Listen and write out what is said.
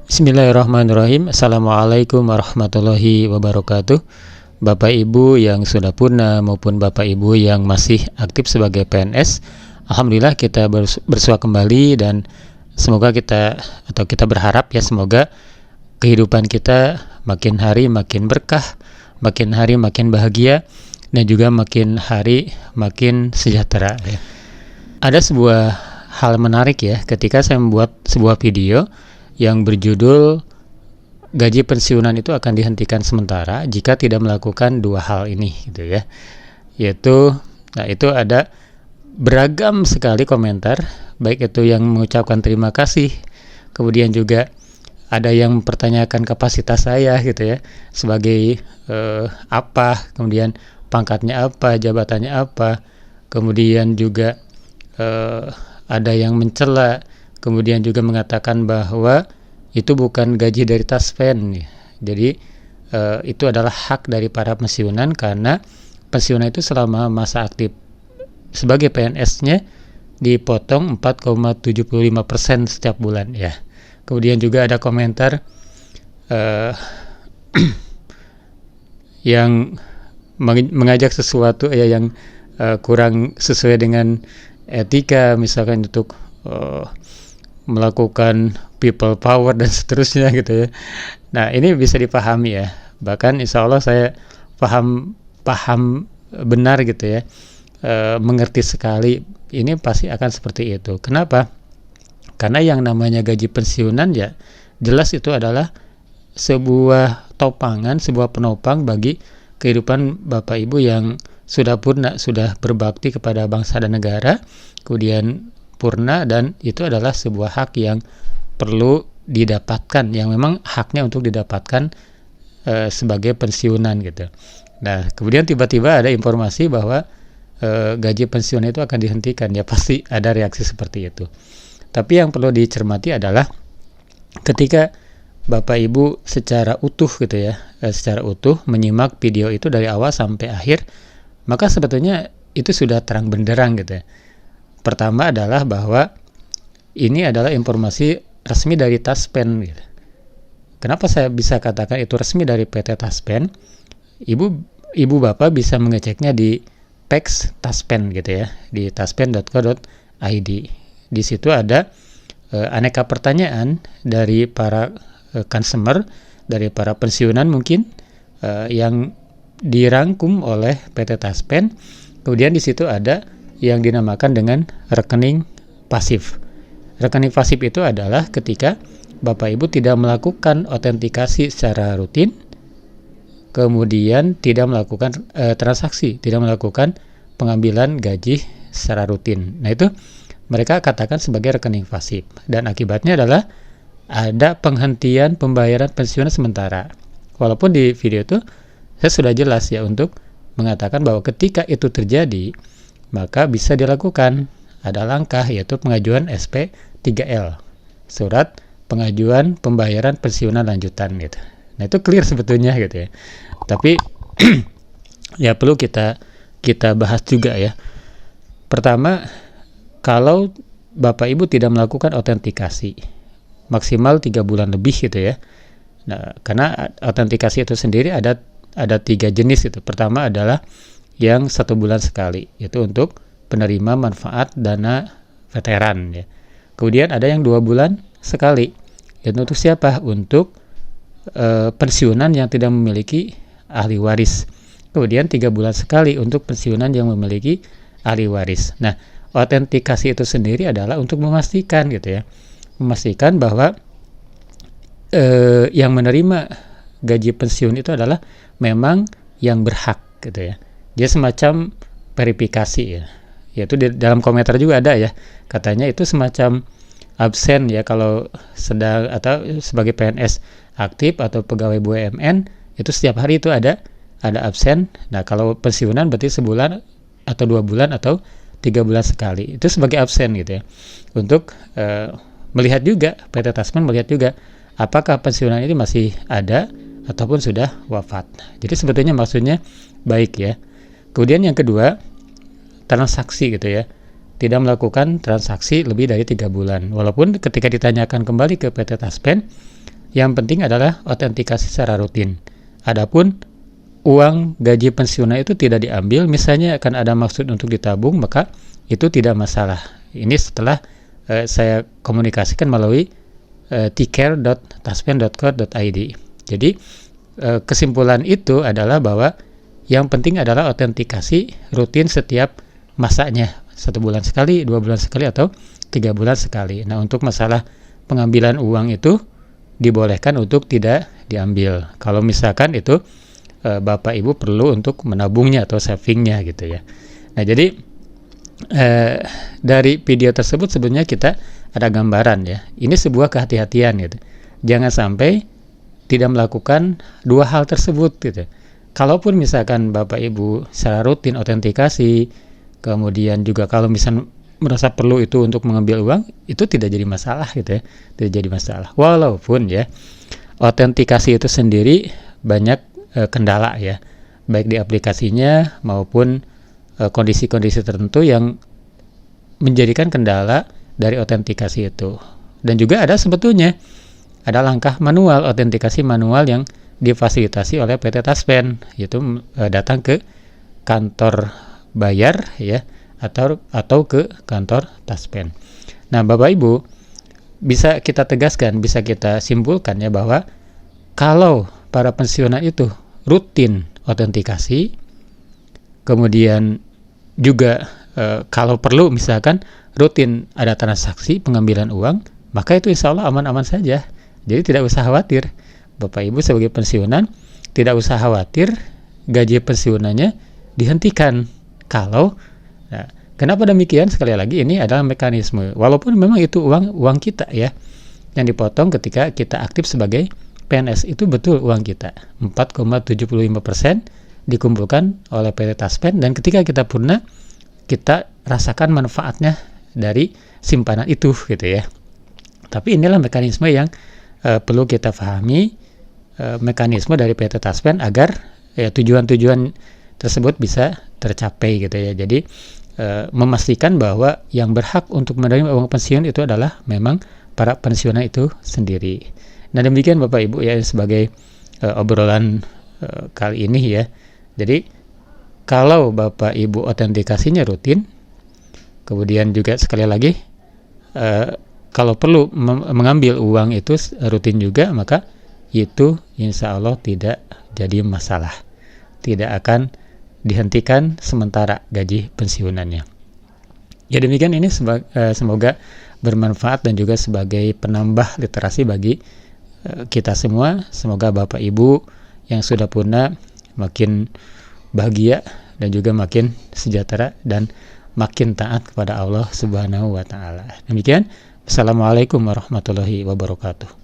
Bismillahirrahmanirrahim. Assalamualaikum warahmatullahi wabarakatuh. Bapak Ibu yang sudah purna maupun Bapak Ibu yang masih aktif sebagai PNS, Alhamdulillah kita bersua kembali, dan semoga kita berharap ya, semoga kehidupan kita makin hari makin berkah, makin hari makin bahagia, dan juga makin hari makin sejahtera ya. Ada sebuah hal menarik ya ketika saya membuat sebuah video yang berjudul gaji pensiunan itu akan dihentikan sementara jika tidak melakukan dua hal ini gitu ya. Itu ada beragam sekali komentar, baik itu yang mengucapkan terima kasih, kemudian juga ada yang mempertanyakan kapasitas saya gitu ya, sebagai apa, kemudian pangkatnya apa, jabatannya apa, kemudian juga ada yang mencela, kemudian juga mengatakan bahwa itu bukan gaji dari Taspen ya. Jadi itu adalah hak dari para pensiunan, karena pensiunan itu selama masa aktif sebagai PNS-nya dipotong 4,75% setiap bulan ya. Kemudian juga ada komentar yang mengajak sesuatu ya yang kurang sesuai dengan etika, misalkan untuk melakukan people power dan seterusnya gitu ya. Nah, ini bisa dipahami ya. Bahkan insya Allah saya paham benar gitu ya, mengerti sekali. Ini pasti akan seperti itu. Kenapa? Karena yang namanya gaji pensiunan ya jelas itu adalah sebuah topangan, sebuah penopang bagi kehidupan Bapak Ibu yang sudah purna, sudah berbakti kepada bangsa dan negara, kemudian purna, dan itu adalah sebuah hak yang perlu didapatkan, yang memang haknya untuk didapatkan sebagai pensiunan gitu. Nah, kemudian tiba-tiba ada informasi bahwa gaji pensiun itu akan dihentikan, ya pasti ada reaksi seperti itu. Tapi yang perlu dicermati adalah ketika Bapak Ibu secara utuh gitu ya, secara utuh menyimak video itu dari awal sampai akhir, maka sebetulnya itu sudah terang benderang gitu ya. Pertama adalah bahwa ini adalah informasi resmi dari Taspen gitu. Kenapa saya bisa katakan itu resmi dari PT Taspen? Ibu Bapak bisa mengeceknya di page Taspen gitu ya, di taspen.co.id. Di situ ada aneka pertanyaan dari para consumer, dari para pensiunan mungkin, yang dirangkum oleh PT Taspen. Kemudian di situ ada yang dinamakan dengan rekening pasif. Rekening pasif itu adalah ketika Bapak Ibu tidak melakukan autentikasi secara rutin, kemudian tidak melakukan transaksi, tidak melakukan pengambilan gaji secara rutin. Nah, itu mereka katakan sebagai rekening pasif, dan akibatnya adalah ada penghentian pembayaran pensiunan sementara. Walaupun di video itu saya sudah jelas ya untuk mengatakan bahwa ketika itu terjadi, maka bisa dilakukan, ada langkah yaitu pengajuan SP3L, surat pengajuan pembayaran pensiunan lanjutan gitu. Nah, itu clear sebetulnya gitu ya. Tapi ya perlu kita bahas juga ya. Pertama, kalau Bapak Ibu tidak melakukan autentikasi maksimal 3 bulan lebih gitu ya. Nah, karena autentikasi itu sendiri ada 3 jenis itu. Pertama adalah yang 1 bulan sekali, yaitu untuk penerima manfaat dana veteran ya. Kemudian ada yang 2 bulan sekali, yaitu untuk siapa? Untuk pensiunan yang tidak memiliki ahli waris. Kemudian 3 bulan sekali untuk pensiunan yang memiliki ahli waris. Nah, autentikasi itu sendiri adalah untuk memastikan gitu ya, memastikan bahwa yang menerima gaji pensiun itu adalah memang yang berhak gitu ya. Dia semacam verifikasi ya. Yaitu di dalam komentar juga ada ya. Katanya itu semacam absen ya, kalau sedang atau sebagai PNS aktif atau pegawai BUMN itu setiap hari itu ada absen. Nah, kalau pensiunan berarti sebulan atau 2 bulan atau 3 bulan sekali. Itu sebagai absen gitu ya. Untuk melihat juga, PT Taspen melihat juga apakah pensiunan ini masih ada ataupun sudah wafat. Jadi sebetulnya maksudnya baik ya. Kemudian yang kedua, transaksi gitu ya. Tidak melakukan transaksi lebih dari 3 bulan. Walaupun ketika ditanyakan kembali ke PT Taspen, Yang penting adalah autentikasi secara rutin. Adapun uang gaji pensiunan itu tidak diambil, misalnya akan ada maksud untuk ditabung, maka itu tidak masalah. Ini setelah saya komunikasikan melalui ticare.taspen.co.id. Jadi kesimpulan itu adalah bahwa yang penting adalah autentikasi rutin setiap masanya, 1 bulan sekali, 2 bulan sekali, atau 3 bulan sekali. Nah, untuk masalah pengambilan uang itu dibolehkan untuk tidak diambil. Kalau misalkan itu Bapak Ibu perlu untuk menabungnya atau savingnya gitu ya. Nah, jadi dari video tersebut sebenarnya kita ada gambaran ya. Ini sebuah kehati-hatian gitu. Jangan sampai tidak melakukan dua hal tersebut gitu. Kalaupun misalkan Bapak Ibu secara rutin autentikasi, kemudian juga kalau misalnya merasa perlu itu untuk mengambil uang, itu tidak jadi masalah gitu ya. Tidak jadi masalah. Walaupun ya autentikasi itu sendiri banyak kendala ya. Baik di aplikasinya maupun kondisi-kondisi tertentu yang menjadikan kendala dari autentikasi itu. Dan juga ada sebetulnya ada langkah manual, autentikasi manual yang difasilitasi oleh PT Taspen, yaitu datang ke kantor bayar ya, atau ke kantor Taspen. Nah, Bapak Ibu, bisa kita tegaskan, bisa kita simpulkan ya bahwa kalau para pensiunan itu rutin autentikasi, kemudian juga kalau perlu misalkan rutin ada transaksi pengambilan uang, maka itu insya Allah aman-aman saja. Jadi tidak usah khawatir. Bapak Ibu sebagai pensiunan tidak usah khawatir gaji pensiunannya dihentikan. Nah, kenapa demikian? Sekali lagi ini adalah mekanisme. Walaupun memang itu uang kita ya, yang dipotong ketika kita aktif sebagai PNS, itu betul uang kita. 4,75% dikumpulkan oleh PT Taspen, dan ketika kita purna kita rasakan manfaatnya dari simpanan itu gitu ya. Tapi inilah mekanisme yang perlu kita pahami, mekanisme dari PT Taspen agar ya tujuan-tujuan tersebut bisa tercapai gitu ya. Jadi memastikan bahwa yang berhak untuk menerima uang pensiun itu adalah memang para pensiunan itu sendiri. Nah, demikian Bapak Ibu ya sebagai obrolan kali ini ya. Jadi kalau Bapak Ibu autentikasinya rutin, kemudian juga sekali lagi kalau perlu mengambil uang itu rutin juga, maka itu insya Allah tidak jadi masalah, tidak akan dihentikan sementara gaji pensiunannya. Ya demikian, ini semoga bermanfaat dan juga sebagai penambah literasi bagi kita semua. Semoga Bapak Ibu yang sudah purna makin bahagia dan juga makin sejahtera dan makin taat kepada Allah Subhanahu wa taala. Demikian, Assalamualaikum warahmatullahi wabarakatuh.